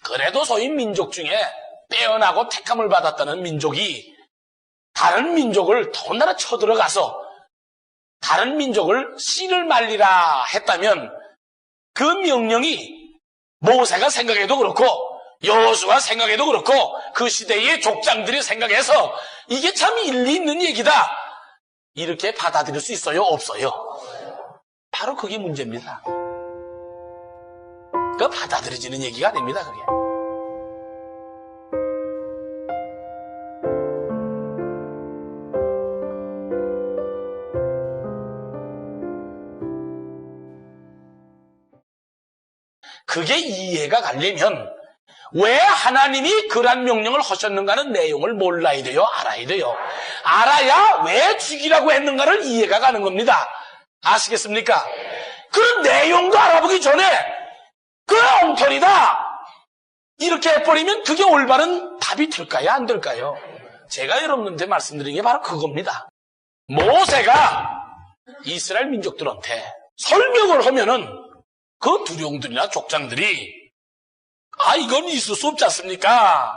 그래도 소위 민족 중에 빼어나고 택함을 받았다는 민족이 다른 민족을 더군다나 쳐들어가서 다른 민족을 씨를 말리라 했다면 그 명령이 모세가 생각해도 그렇고 여호수아가 생각해도 그렇고 그 시대의 족장들이 생각해서 이게 참 일리 있는 얘기다 이렇게 받아들일 수 있어요? 없어요? 바로 그게 문제입니다. 그 받아들여지는 얘기가 아닙니다. 그게. 그게 이해가 가려면 왜 하나님이 그러한 명령을 하셨는가는 내용을 몰라야 돼요. 알아야 돼요. 알아야 왜 죽이라고 했는가를 이해가 가는 겁니다. 아시겠습니까? 그 내용도 알아보기 전에 그 엉터리다 이렇게 해버리면 그게 올바른 답이 될까요? 안 될까요? 제가 여러분한테 말씀드린 게 바로 그겁니다. 모세가 이스라엘 민족들한테 설명을 하면은 그 두룡들이나 족장들이 이건 있을 수 없지 않습니까?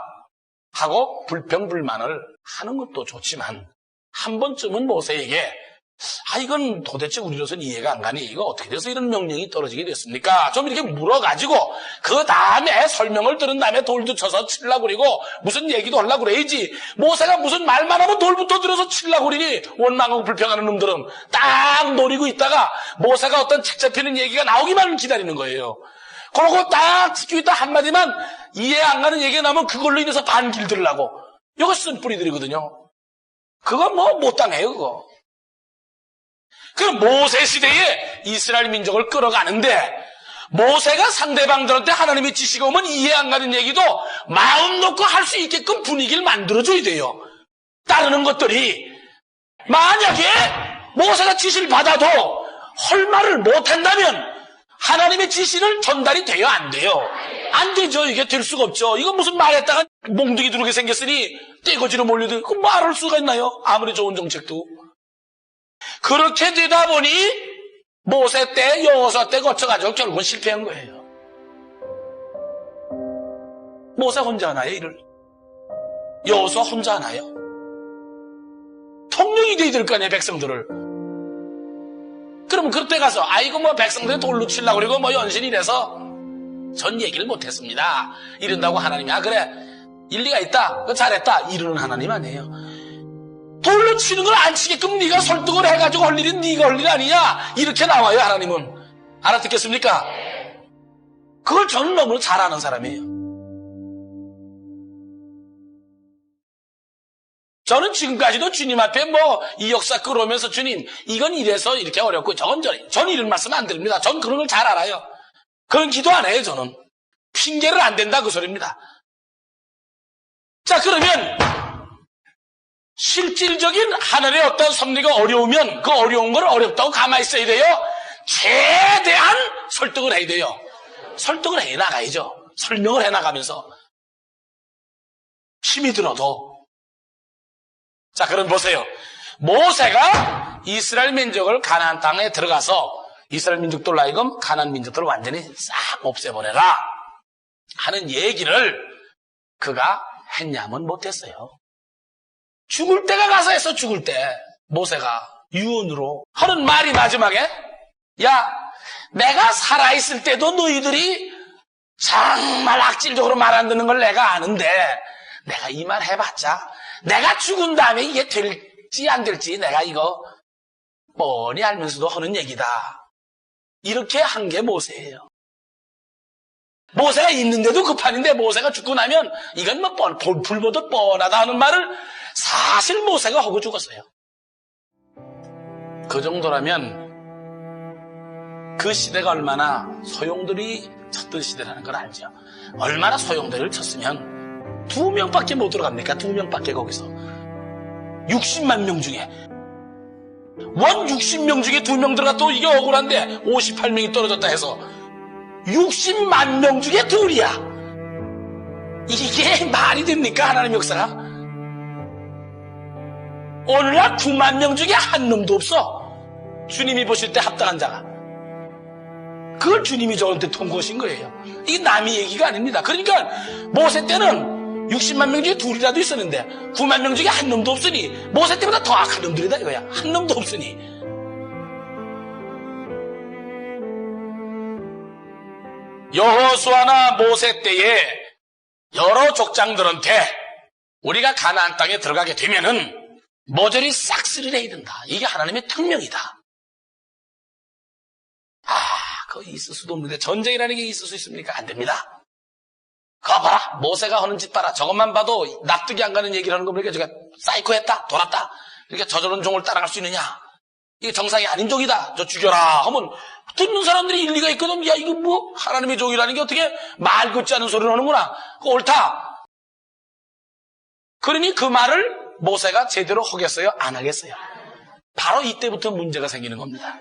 하고 불평불만을 하는 것도 좋지만 한 번쯤은 모세에게 이건 도대체 우리로서는 이해가 안 가니 이거 어떻게 돼서 이런 명령이 떨어지게 됐습니까? 좀 이렇게 물어가지고 그 다음에 설명을 들은 다음에 돌도 쳐서 치려고 그러고 무슨 얘기도 하려고 그래야지 모세가 무슨 말만 하면 돌부터 들어서 치려고 그러니 원망하고 불평하는 놈들은 딱 노리고 있다가 모세가 어떤 책 잡히는 얘기가 나오기만 기다리는 거예요. 그러고 딱 지키고 있다 한마디만 이해 안 가는 얘기가 나오면 그걸로 인해서 반길 들으려고 이거 쓴 뿌리들이거든요. 그거 못 당해요 그거. 그 모세 시대에 이스라엘 민족을 끌어가는데 모세가 상대방들한테 하나님의 지시가 오면 이해 안 가는 얘기도 마음 놓고 할 수 있게끔 분위기를 만들어줘야 돼요. 따르는 것들이 만약에 모세가 지시를 받아도 할 말을 못한다면 하나님의 지시를 전달이 돼요? 안 돼요? 안 되죠. 이게 될 수가 없죠. 이거 무슨 말했다가 몽둥이 두르게 생겼으니 떼거지로 몰려도 그 말할 수가 있나요? 아무리 좋은 정책도. 그렇게 되다 보니 모세 때 여호수아 때 거쳐가지고 결국은 실패한 거예요. 모세 혼자 하나요 일을? 여호수아 혼자 하나요? 통령이 돼야 될 거 아니에요 백성들을. 그러면 그때 가서 백성들이 돌로 치려고 그러고 연신이래서 전 얘기를 못했습니다 이런다고 하나님이 그래 일리가 있다 잘했다 이러는 하나님 아니에요. 돌로 치는 걸 안 치게끔 네가 설득을 해가지고 할 일은 네가 할 일 아니냐 이렇게 나와요. 하나님은 알아듣겠습니까? 그걸 저는 너무 잘 아는 사람이에요. 저는 지금까지도 주님 앞에 이 역사 끌어오면서 주님 이건 이래서 이렇게 어렵고 전 이런 말씀 안 드립니다. 전 그런 걸 잘 알아요. 그런 기도 안 해요. 저는 핑계를 안 된다 그 소리입니다. 자 그러면 실질적인 하늘의 어떤 섭리가 어려우면 그 어려운 걸 어렵다고 가만히 있어야 돼요? 최대한 설득을 해야 돼요. 설득을 해나가야죠. 설명을 해나가면서 힘이 들어도. 자 그럼 보세요. 모세가 이스라엘 민족을 가나안 땅에 들어가서 이스라엘 민족들로 하여금 가나안 민족들을 완전히 싹 없애버려라 하는 얘기를 그가 했냐면 못했어요. 죽을 때가 가서 했어. 죽을 때 모세가 유언으로 하는 말이 마지막에 내가 살아있을 때도 너희들이 정말 악질적으로 말 안 듣는 걸 내가 아는데 내가 이 말 해봤자 내가 죽은 다음에 이게 될지 안 될지 내가 이거 뻔히 알면서도 하는 얘기다. 이렇게 한 게 모세예요. 모세가 있는데도 급한인데 모세가 죽고 나면 이건 불보듯 뻔하다 하는 말을 사실 모세가 하고 죽었어요. 그 정도라면 그 시대가 얼마나 소용돌이 쳤던 시대라는 걸 알죠. 얼마나 소용돌이를 쳤으면 2명밖에 못 들어갑니까? 2명밖에 거기서 60만 명 중에 60명 중에 2명 들어가도 이게 억울한데 58명이 떨어졌다 해서 60만 명 중에 2이야. 이게 말이 됩니까? 하나님 역사가? 오늘날 9만 명 중에 한 놈도 없어. 주님이 보실 때 합당한 자가. 그걸 주님이 저한테 통고하신 거예요. 이게 남의 얘기가 아닙니다. 그러니까 모세 때는 60만 명 중에 둘이라도 있었는데 9만 명 중에 한 놈도 없으니 모세 때보다 더 악한 놈들이다 이거야. 한 놈도 없으니. 여호수아나 모세 때에 여러 족장들한테 우리가 가나안 땅에 들어가게 되면은 모조리 싹쓸이를 해야 된다. 이게 하나님의 특명이다. 그거 있을 수도 없는데 전쟁이라는 게 있을 수 있습니까? 안 됩니다. 그거 봐라. 모세가 하는 짓 봐라. 저것만 봐도 납득이 안 가는 얘기를 하는 거 보니까 제가 사이코했다. 돌았다. 그러니까 저저런 종을 따라갈 수 있느냐. 이게 정상이 아닌 종이다. 저 죽여라 하면 듣는 사람들이 일리가 있거든. 야 이거 뭐 하나님의 종이라는 게 어떻게 말 같지 않은 소리를 하는구나. 그거 옳다. 그러니 그 말을 모세가 제대로 하겠어요? 안 하겠어요? 바로 이때부터 문제가 생기는 겁니다.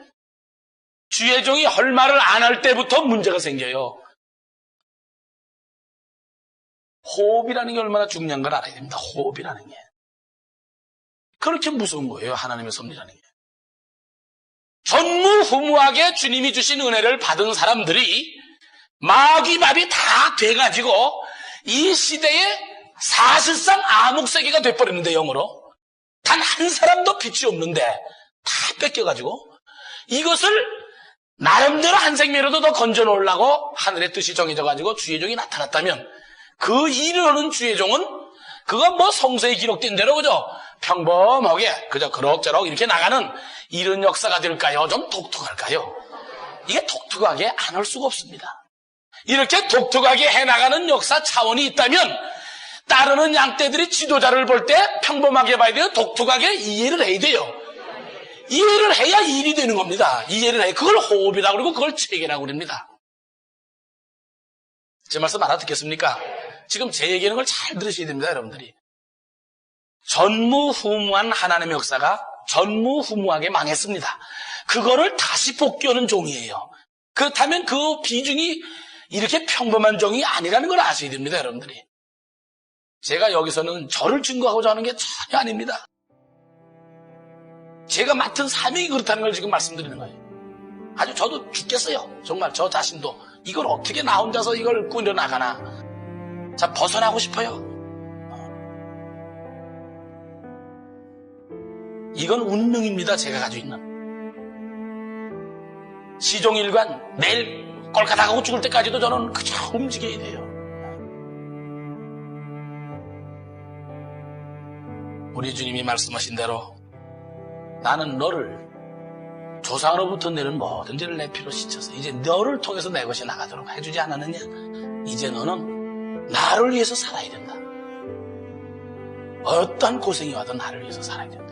주의 종이 할 말을 안 할 때부터 문제가 생겨요. 호흡이라는 게 얼마나 중요한 걸 알아야 됩니다. 호흡이라는 게. 그렇게 무서운 거예요. 하나님의 섭리라는 게. 전무후무하게 주님이 주신 은혜를 받은 사람들이 마귀밥이 다 돼가지고 이 시대에 사실상 암흑세계가 돼버렸는데 영으로 단 한 사람도 빛이 없는데 다 뺏겨가지고 이것을 나름대로 한 생명으로도 더 건져놓으려고 하늘의 뜻이 정해져가지고 주의 종이 나타났다면 그 일을 하는 주의 종은 그건 뭐 성서에 기록된 대로 그죠? 평범하게 그저 그럭저럭 이렇게 나가는 이런 역사가 될까요? 좀 독특할까요? 이게 독특하게 안 할 수가 없습니다. 이렇게 독특하게 해나가는 역사 차원이 있다면 따르는 양떼들이 지도자를 볼 때 평범하게 봐야 돼요? 독특하게 이해를 해야 돼요. 이해를 해야 일이 되는 겁니다. 이해를 해. 그걸 호흡이라고 그러고 그걸 체계라고 그럽니다. 제 말씀 알아듣겠습니까? 지금 제 얘기하는 걸 잘 들으셔야 됩니다, 여러분들이. 전무후무한 하나님의 역사가 전무후무하게 망했습니다. 그거를 다시 복귀하는 종이에요. 그렇다면 그 비중이 이렇게 평범한 종이 아니라는 걸 아셔야 됩니다, 여러분들이. 제가 여기서는 저를 증거하고자 하는 게 전혀 아닙니다. 제가 맡은 사명이 그렇다는 걸 지금 말씀드리는 거예요. 아주 저도 죽겠어요. 정말 저 자신도. 이걸 어떻게 나 혼자서 이걸 꾸려나가나. 자, 벗어나고 싶어요. 이건 운명입니다. 제가 가지고 있는. 시종일관 내일 꼴까닥 하고 죽을 때까지도 저는 그저 움직여야 돼요. 우리 주님이 말씀하신 대로 나는 너를 조상으로부터 내는 모든 죄를 내 피로 씻어서 이제 너를 통해서 내 것이 나가도록 해주지 않았느냐? 이제 너는 나를 위해서 살아야 된다. 어떤 고생이 와도 나를 위해서 살아야 된다.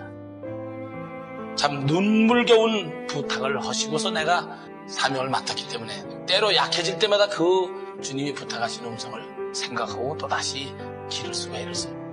참 눈물겨운 부탁을 하시고서 내가 사명을 맡았기 때문에 때로 약해질 때마다 그 주님이 부탁하신 음성을 생각하고 또다시 기를 쓰고 애를 써요.